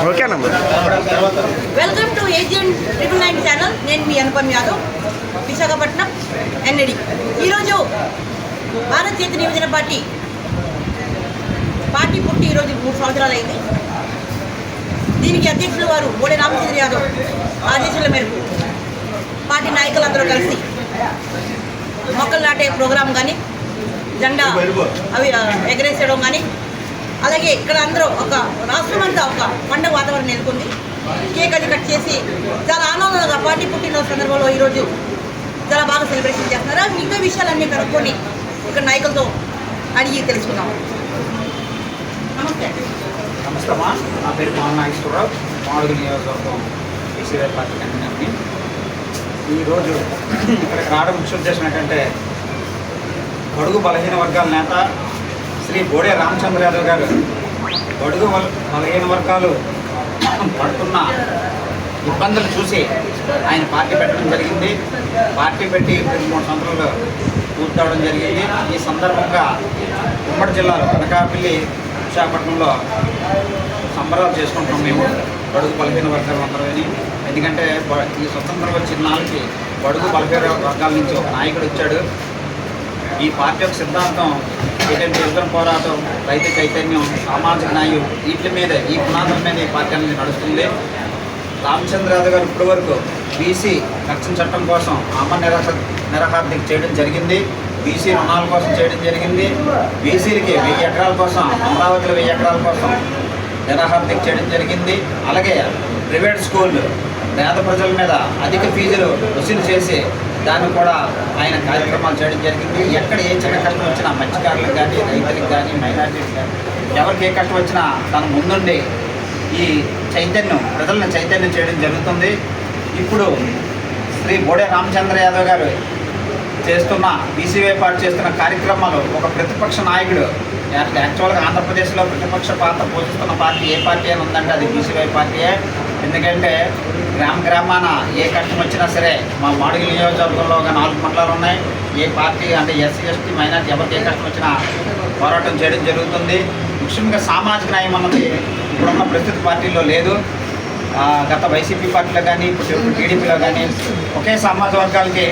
ఓకేనమ్మా. Welcome to Aegean 999 channel. నేను మీ అనుపమ్ యాదవ్, విశాఖపట్నం ఎన్ఎడి. ఈరోజు భారత చైతన్య యువజన పార్టీ పుట్టి ఈరోజు 3 సంవత్సరాలు అయింది. దీనికి అధ్యక్షులు వారు బోడే రామచంద్ర యాదవ్ ఆదేశాల మేరకు పార్టీ నాయకులందరూ కలిసి మొక్కలు నాటే ప్రోగ్రాం కానీ, జెండా అవి ఎగరేసేయడం కానీ, అలాగే ఇక్కడ అందరూ ఒక రాష్ట్రం అంతా ఒక పండుగ వాతావరణం నెలకొంది. కేక్ అది కట్ చేసి చాలా ఆనందంగా పార్టీ పుట్టిన సందర్భంలో ఈరోజు చాలా బాగా సెలబ్రేషన్ చేస్తున్నారు. మిగతా విషయాలన్నీ కనుక్కొని ఇక్కడ నాయకులతో అడిగి తెలుసుకున్నాం. నమస్తే. నమస్తే అమ్మా, నా పేరు మాన నాగేశ్వరరావు, మాడుగుల నియోజకవర్గం బీసీవై పార్టీ కన్వీనర్ని. ఈరోజు ఇక్కడికి రావడం ముఖ్య ఉద్దేశం ఏంటంటే, బడుగు బలహీన వర్గాల నేత శ్రీ బోడే రామచంద్ర యాదవ్ గారు బడుగు బలహీన వర్గాలు పడుతున్న ఇబ్బందులు చూసి ఆయన పార్టీ పెట్టడం జరిగింది. పార్టీ పెట్టి 3 సంవత్సరాలు పూర్తవడం జరిగింది. ఈ సందర్భంగా ఉమ్మడి జిల్లాలో అనకాపల్లి, విశాఖపట్నంలో సంబరాలు చేసుకుంటున్నాం మేము బడుగు బలహీన వర్గాలు అందరూ. ఎందుకంటే ఈ స్వతంత్రం వచ్చిన నాళ్ళకి బడుగు బలహీన వర్గాల నుంచి ఒక నాయకుడు వచ్చాడు. ఈ పార్టీ యొక్క సిద్ధాంతం ఏంటంటే యువజన పోరాటం, రైతు చైతన్యం, సామాజిక న్యాయం, వీటి మీద ఈ పునాదుల మీద ఈ పార్టీ అనేది నడుస్తుంది. రామచంద్ర యాదవ్ గారు ఇప్పటి వరకు బీసీ రక్షణ చట్టం కోసం నిరాహారదీక్ష చేయడం జరిగింది. బీసీ రుణాల కోసం చేయడం జరిగింది. బీసీలకి 1000 ఎకరాల కోసం, అమరావతిలో 1000 ఎకరాల కోసం నిరాహారదీక్ష చేయడం జరిగింది. అలాగే ప్రైవేట్ స్కూళ్ళు పేద ప్రజల మీద అధిక ఫీజులు వసూలు చేసి దాన్ని కూడా ఆయన కార్యక్రమాలు చేయడం జరిగింది. ఎక్కడ ఏ చిన్న కష్టం వచ్చినా మత్స్యకారులకు కానీ, రైతులకు కానీ, మైనార్టీలకు కానీ, ఎవరికి ఏ కష్టం వచ్చినా తన ముందుండి ఈ ప్రజలను చైతన్యం చేయడం జరుగుతుంది. ఇప్పుడు శ్రీ బోడే రామచంద్ర యాదవ్ గారు చేస్తున్న బీసీవై పార్టీ చేస్తున్న కార్యక్రమాలు ఒక ప్రతిపక్ష నాయకుడు, యాక్చువల్గా ఆంధ్రప్రదేశ్లో ప్రతిపక్ష పాత్ర పోషిస్తున్న పార్టీ ఏ పార్టీ అని ఉందంటే అది బీసీవై పార్టీయే. ఎందుకంటే గ్రామాన ఏ కష్టం వచ్చినా సరే, మా మాడుగుల నియోజకవర్గంలో ఒక 4 మండలాలు ఉన్నాయి. ఏ పార్టీ అంటే ఎస్సీ, ఎస్టీ, మైనార్టీ ఎవరికి ఏ కష్టం వచ్చినా పోరాటం చేయడం జరుగుతుంది. ముఖ్యంగా సామాజిక న్యాయం అన్నది ఇప్పుడున్న ప్రస్తుత పార్టీలో లేదు. గత వైసీపీ పార్టీలో కానీ, ఇప్పుడు టీడీపీలో కానీ ఒకే సమాజ వర్గాలకి,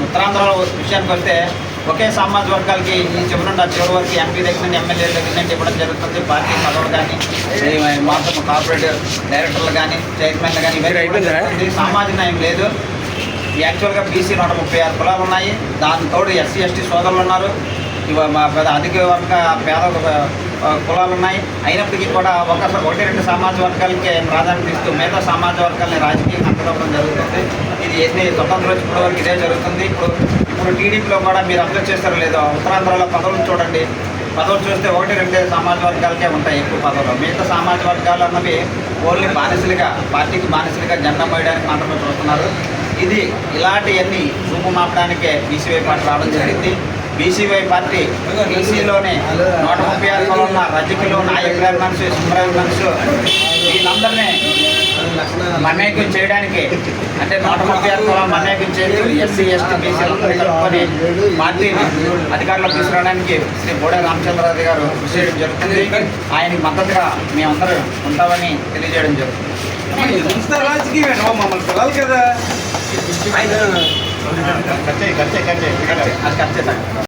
ఉత్తరాంధ్రలో విషయానికి వస్తే ఒకే సమాజ వర్గాలకి ఈ చివరి నుండి ఆ చివరి వరకు ఎంపీ దగ్గర నుండి ఎమ్మెల్యేల దగ్గర నుండి ఇవ్వడం జరుగుతుంది. పార్టీ పదవులు కానీ, మొత్తం కార్పొరేట్ డైరెక్టర్లు కానీ, చైర్మన్లు కానీ ఇవన్నీ సామాజిక న్యాయం లేదు. యాక్చువల్గా బీసీ 136 కులాలు ఉన్నాయి. దాని తోడు ఎస్సీ, ఎస్టీ సోదరులు ఉన్నారు. మా అధిక వర్గ పేద కులాలు ఉన్నాయి. అయినప్పటికీ కూడా 1-2 సమాజ వర్గాలకే ప్రాధాన్యత ఇస్తూ మిగతా సమాజ వర్గాలని రాజకీయంగా అంతడం జరుగుతుంది. ఇది ఎన్ని స్వతంత్రం వచ్చిన వరకు ఇదే జరుగుతుంది. ఇప్పుడు టీడీపీలో కూడా మీరు అబ్జర్వ్ చేస్తారో లేదో, ఉత్తరాంధ్రలో పదవులు చూడండి. పదవులు చూస్తే 1-2 సమాజ వర్గాలకే ఉంటాయి ఎక్కువ పదవులు. మిగతా సమాజ వర్గాలు అన్నవి ఓన్లీ బానిసలుగా, పార్టీకి బానిసలుగా జెండా మోయడానికి మాత్రమే చూస్తున్నారు. ఇలాంటివన్నీ రూపుమాపడానికే బీసీవై పార్టీ రావడం జరిగింది. బీసీవై పార్టీ బీసీలోనే 136 ఉన్న రజకులు, నాయకుల మనసు, సుమరాల మనసు వీళ్ళందరినీ మమేకం చేయడానికి, అంటే 136 మమేకం చేయడం, ఎస్సీ, ఎస్టీ, బీసీలందరూ కలుపుకొని పార్టీని అధికారంలో తీసుకురావడానికి శ్రీ బోడే రామచంద్రరావు గారు కృషి చేయడం జరుగుతుంది. ఆయనకి మద్దతుగా మేమందరం ఉంటామని తెలియజేయడం జరుగుతుంది.